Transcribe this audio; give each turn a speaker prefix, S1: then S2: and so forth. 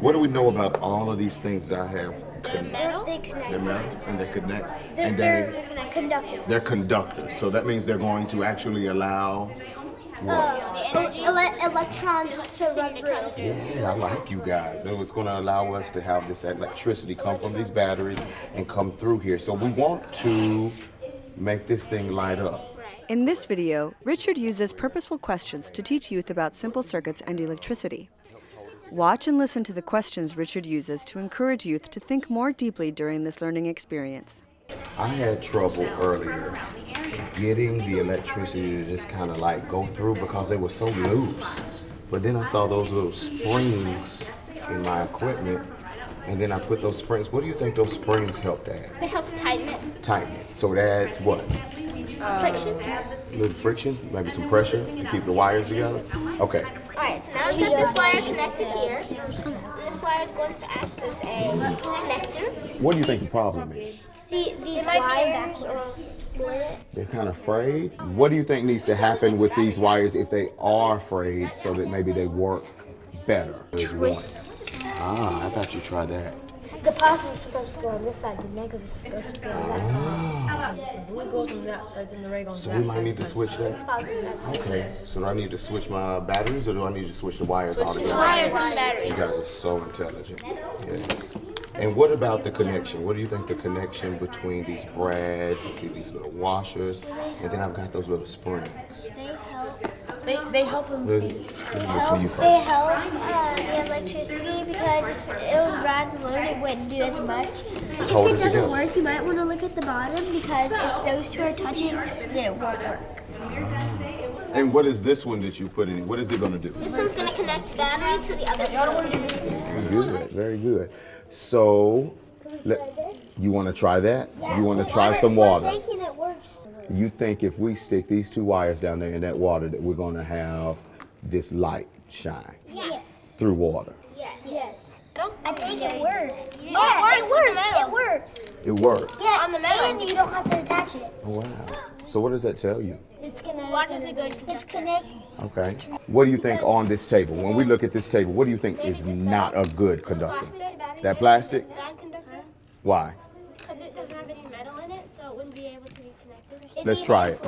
S1: What do we know about all of these things that I have?
S2: They're metal.
S3: They connect.
S1: They're metal and they connect.
S3: They're,
S1: And
S3: they're conductors.
S1: they're conductors. So that means they're going to actually allow what?
S3: Electrons to run through.
S1: Yeah, I like you guys. So it's going to allow us to have this electricity come from these batteries and come through here. So we want to make this thing light up.
S4: In this video, Richard uses purposeful questions to teach youth about simple circuits and electricity. Watch and listen to the questions Richard uses to encourage youth to think more deeply during this learning experience.
S1: I had trouble earlier getting the electricity to just kind of like go through because they were so loose. But then I saw those little springs in my equipment, and then I put those springs. What do you think those springs helped add?
S2: It helps tighten it.
S1: Tighten it. So it adds what?
S2: Friction.
S1: A little friction, maybe some pressure to keep the wires together? Okay.
S2: Alright, so now I've got this wire connected here. This wire is going to act as a connector.
S1: What do you think the problem is?
S3: See, these wires are all split.
S1: They're kind of frayed. What do you think needs to happen with these wires if they are frayed so that maybe they work better? Ah, I bet you try that.
S3: The positive is supposed to go on this side, the negative is supposed to go on that side.
S5: The blue goes on that side, then the red goes
S1: So
S5: on
S1: we
S5: that
S1: might
S5: side.
S1: need to switch that.
S3: Positive, that's
S1: Okay, so do I need to switch my batteries or do I need to switch the wires altogether?
S2: Wires on
S1: You
S2: batteries.
S1: guys are so intelligent. Yes. And what about the connection? What do you think the connection between these brads, you see these little washers, and then I've got those little springs?
S5: They help them.
S1: Let me listen to you
S3: They
S1: first.
S3: help the electricity because if it was brads alone, it wouldn't do as much. If
S1: hold
S3: it
S1: it
S3: doesn't
S1: together.
S3: work, you might want to look at the bottom because if those two are touching, then it won't work.
S1: And what is this one that you put in? What is it going to do?
S2: This one's going to connect the battery to the other one.
S1: Very good, very good. So, you want to try that? You want to try some water?
S3: I'm thinking it works.
S1: You think if we stick these two wires down there in that water that we're going to have this light shine
S2: Yes.
S1: through water?
S3: Yes.
S2: Don't
S3: I think it worked.
S2: Yeah,
S3: Yeah,
S2: it works.
S3: it worked.
S1: It worked.
S3: Yeah,
S2: On the metal.
S3: and you don't have to attach it.
S1: Oh, wow. So what does that tell you?
S3: It's connected.
S2: Water's a good
S3: It's connected.
S1: Okay. What do you think on this table? When we look at this table, what do you think is not a good conductor? That plastic?
S2: bad conductor
S1: Why?
S2: because it doesn't have any metal in it, so it wouldn't be able to be connected.
S1: Let's try it.